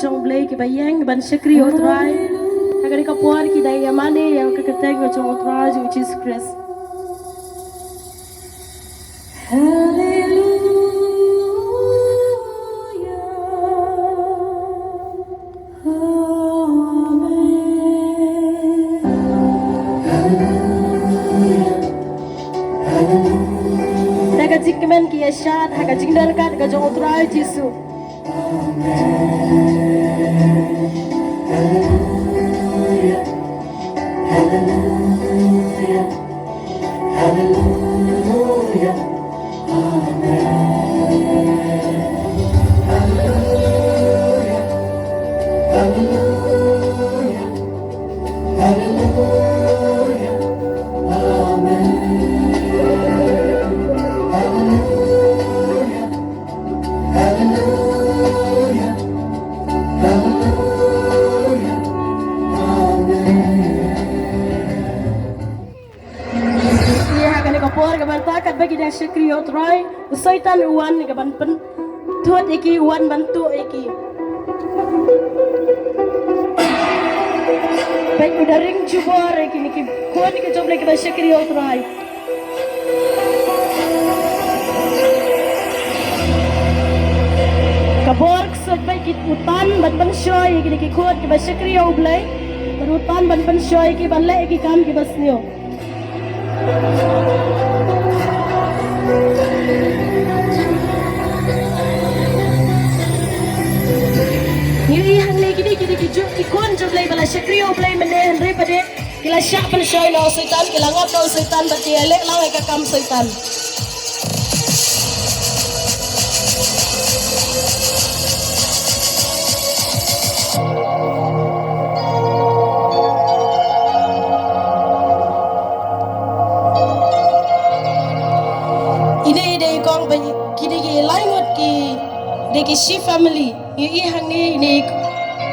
ngocong blay ki bayang ban syakri otrai agar kapuar ki dai yamane yang keketeng ngocong otrai ju Jesus Christ. Kemen ki yashat haga jingdal kat ga jong utrai Jisu. Hallelujah, hallelujah, hallelujah, amen. Hallelujah, hallelujah, hallelujah, amen. Hallelujah, hallelujah, amen. Iya, kami kapor kaban takat bagi dah syukri otrai, usaitan uan kaban pen tuat iki uan bantu iki. Baik udah ring jubor iki niki kuat iki coba kaban syukri otrai. Kabor ksot baik utan ban ban shoy iki ki khot ki basyakri au blai utan ban ban shoy ki ban le ki kam ki basnio ni hang le ki ki ju ki kon ju blai bala syakri au blai mene henry pade kila syak ban shoy no setan kila ngap no setan bati le lang ka kam setan. Deki si family ni hang ni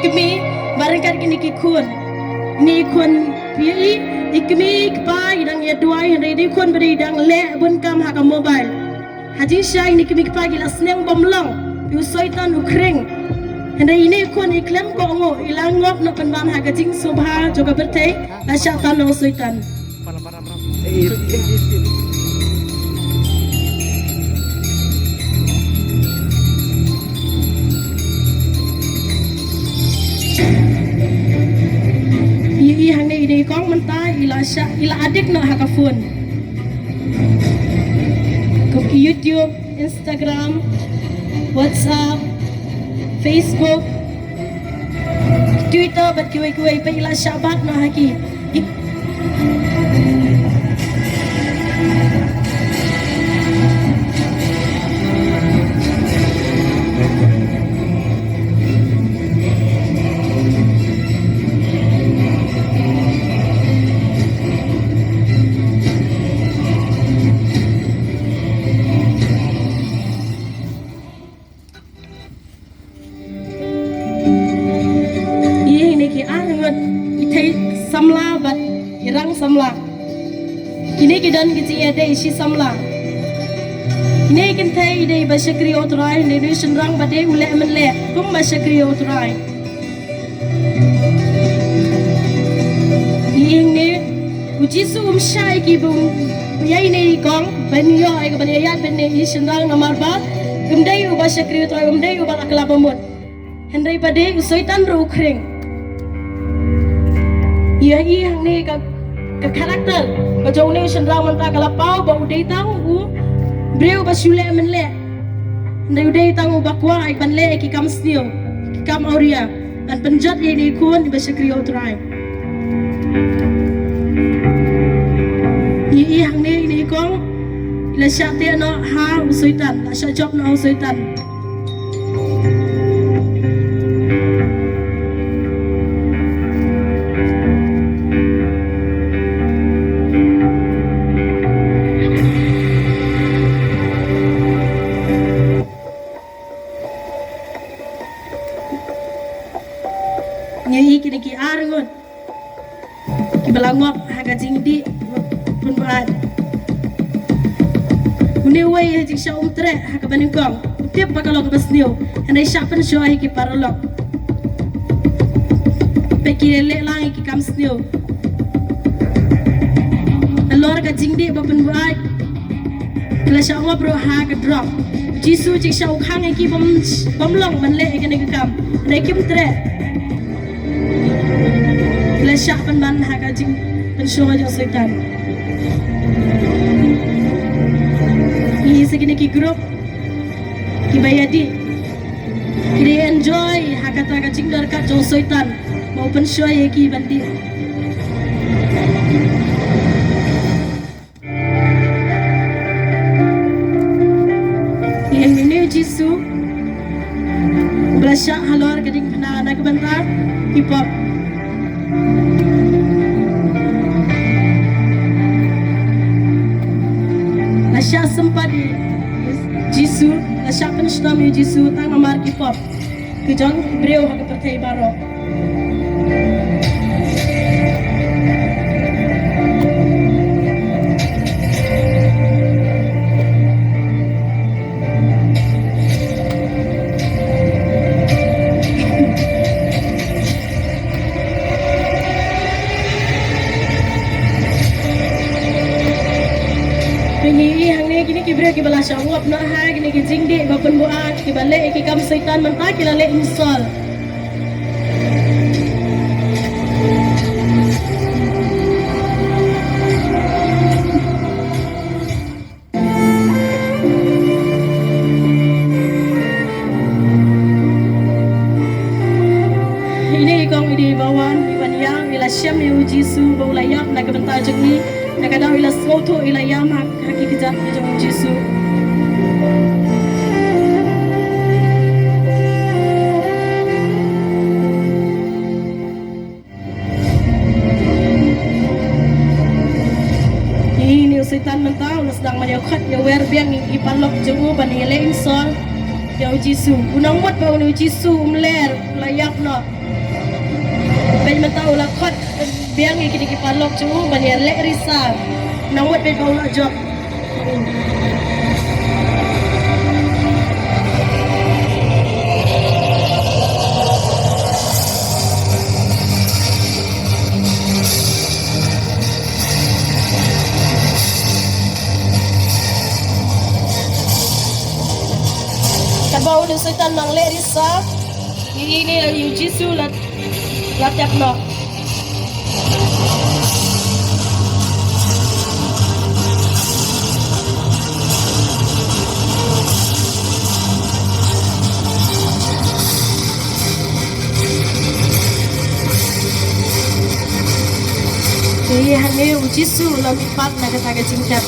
kami barangkat kini kikun ni kun pi ikmi pa idang ya duai henry di kun beri dang le bun kam ha mobile haji syai ni kami pa gila seneng bomlong pi soitan ukring henry ini kun iklam ko ngo ilangop no penbam ha gajing subha juga bertei asya tan no soitan hang ni kong mentah ila adik nak hakafun ke YouTube, Instagram, WhatsApp, Facebook, Twitter bat kiwai pa ila syabat nak haki. Samla bat irang samla kini kidan kici ada isi samla kini kintai ide basyakri otrai ni senrang bade ule menle kum basyakri otrai ini uji sum syai ki bum yai ni kong banyo ai ban yat ban ni senrang nomor ba kumdai u basyakri otrai kumdai u bal akla pamut hendai bade usoitan ru kring iya hang ni ke karakter ke jauh ni senrang mentah kalapau bau dei tahu breu basule menle ndai dei tahu bakwa ai ban le ki kam stio ki kam auria dan penjat ini kun basyakri otrai iya hang ni kong ila syate no ha usoitan la sya job no usoitan nyi kini ki arngot ki balangop haga jingdi punbaat muni wai jing sya umtre haga baningkong tiap bakalo ke basniu handai sya pen sya ki paralok pe kirele lang ki kam sneo alor ka jingdi ba pen buai kala sha wa bro ha ka drop jisu chik sha khang ki bom long man le ke ne kam ne kim tre kala sha pan man ha ka jing pen sho jo setan ni segini ki group ki bayadi ki enjoy ha ka ta ka jing dar ka jo setan mau pen sho ye ki bandi yang ini jisu belasya halor keding kena anak bentar hip hop lasya sempat jisu lasya penshtam jisu tang amar hip hop kejong breu hak pertai baro kini kibra ki bala syawab na ha kini ki jingdi ba pen buat ki bale ki kam setan menta ki lale install ini kong di bawan iban yang ila syam yu jisu ba ulayap na ka benta jengni nakadaw ila soto ila yamak hakikijat jong jisu ini setan mentau sedang menyokot ya wer biang ipalok jengu bani lein sol ya jisu unang wat ba unu jisu umler layak no ben mentau lakot biang iki dikipalok cu bani le risab nawat be baula job kabau de setan nang le risab ini yu jisu lat tap no Jadi hanya ujisu lebih pat nak kata jingkat.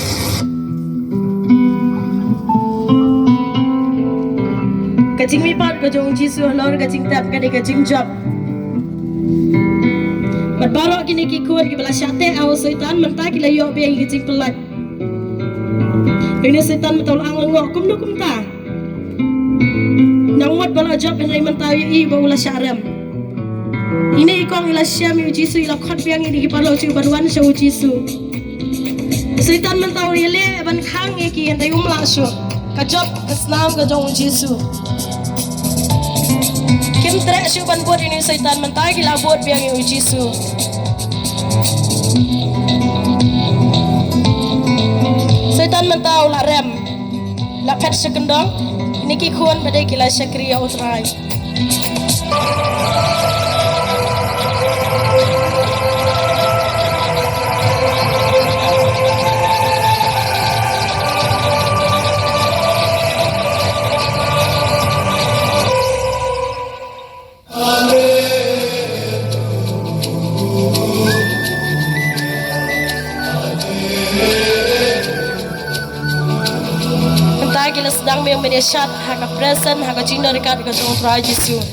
Kajing mi pat kajong ujisu halor kajing tap kade kajing job. Matbarok kini kikur ki bala syate aw setan mentah kila yo be kajing pelat. Ini setan betul ang lengok kum no kum ta. Nangwat bala job henai mentah i bawla syaram. Ini ikong ila syam ujisu ila khot biang ini kipalo cu baruan sya ujisu setan mentau ile ban khang ki entai umla syo ka job kesnam ka jong ujisu kim tre syu ban buat ini setan mentai gila buat biang ujisu setan mentau la rem la pet sekendong ini ki khon badai kila syakriya utrai Kita sedang menyesyat hak present hak cinta dekat dengan Tuhan Yesus.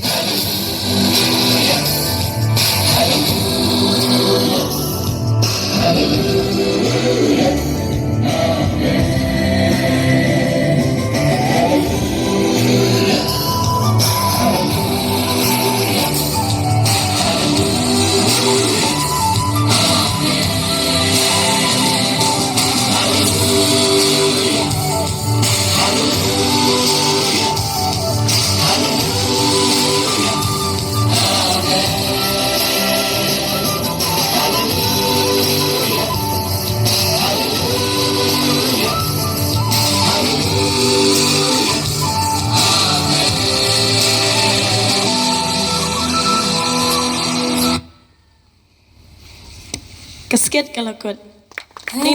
Kasket kalau kot. Ni